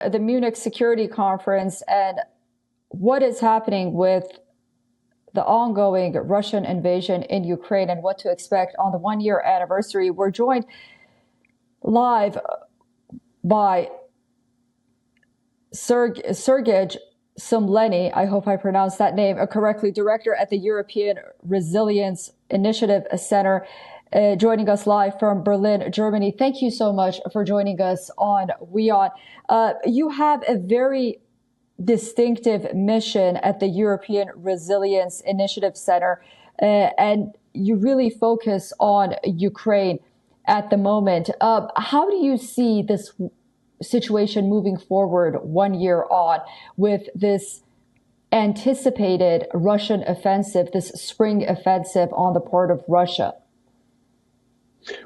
the Munich Security Conference and what is happening with the ongoing Russian invasion in Ukraine and what to expect on the one-year anniversary. We're joined live by Sergej Sumlenny, I hope I pronounced that name correctly, director at the European Resilience Initiative Center, joining us live from Berlin, Germany. Thank you so much for joining us on WION. You have a very distinctive mission at the European Resilience Initiative Center, and you really focus on Ukraine at the moment. How do you see this situation moving forward 1 year on with this anticipated Russian offensive, this spring offensive on the part of Russia?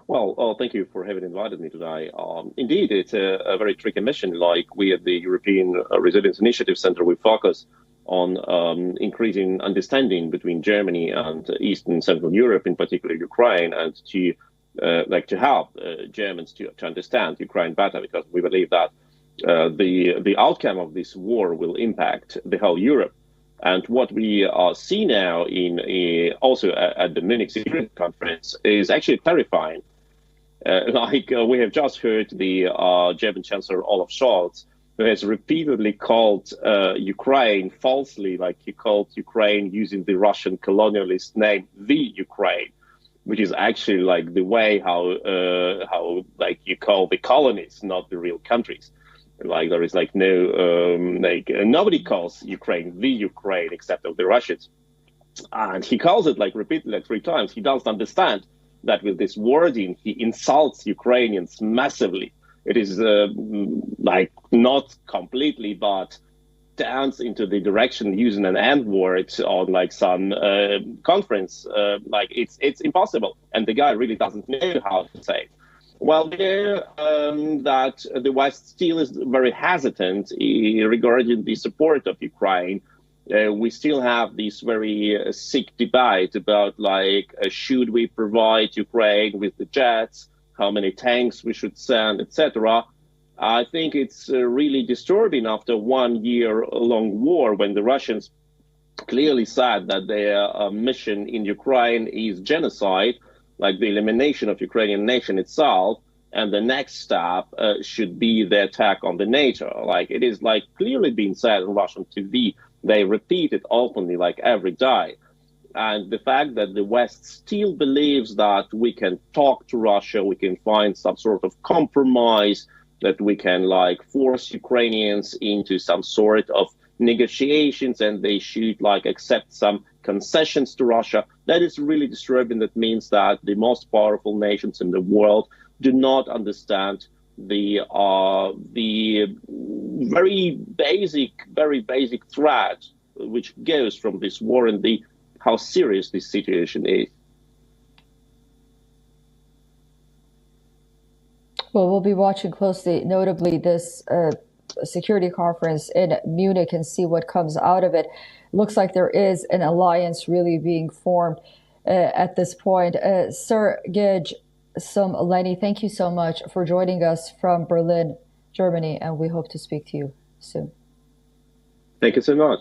Well, thank you for having invited me today. Indeed, it's a very tricky mission. Like we at the European Resilience Initiative Center, we focus on increasing understanding between Germany and Eastern and Central Europe, in particular Ukraine, and to help Germans to understand Ukraine better, because we believe that the outcome of this war will impact the whole Europe. And what we see now also at the Munich Security Conference is actually terrifying. We have just heard the German Chancellor Olaf Scholz, who has repeatedly called Ukraine falsely, like he called Ukraine using the Russian colonialist name, the Ukraine, which is actually like the way how like you call the colonies, not the real countries. Like there is like no, nobody calls Ukraine the Ukraine except of the Russians. And he calls it like repeatedly like 3 times. He doesn't understand that with this wording, he insults Ukrainians massively. It is like not completely, but turns into the direction using an N word on like some conference. Like it's impossible. And the guy really doesn't know how to say it. Well, that the West still is very hesitant regarding the support of Ukraine. We still have this very sick debate about like, should we provide Ukraine with the jets, how many tanks we should send, etc. I think it's really disturbing after 1 year long war, when the Russians clearly said that their mission in Ukraine is genocide, like the elimination of Ukrainian nation itself, and the next step should be the attack on the NATO. Like it is like clearly being said on Russian TV. They repeat it openly like every day. And the fact that the West still believes that we can talk to Russia, we can find some sort of compromise, that we can like force Ukrainians into some sort of negotiations and they should like accept some concessions to Russia, that is really disturbing. That means that the most powerful nations in the world do not understand the very basic threat which goes from this war and how serious this situation is. Well, we'll be watching closely, notably this security conference in Munich, and see what comes out of it. Looks like there is an alliance really being formed at this point. Sergej Sumlenny, thank you so much for joining us from Berlin, Germany, and we hope to speak to you soon. Thank you so much.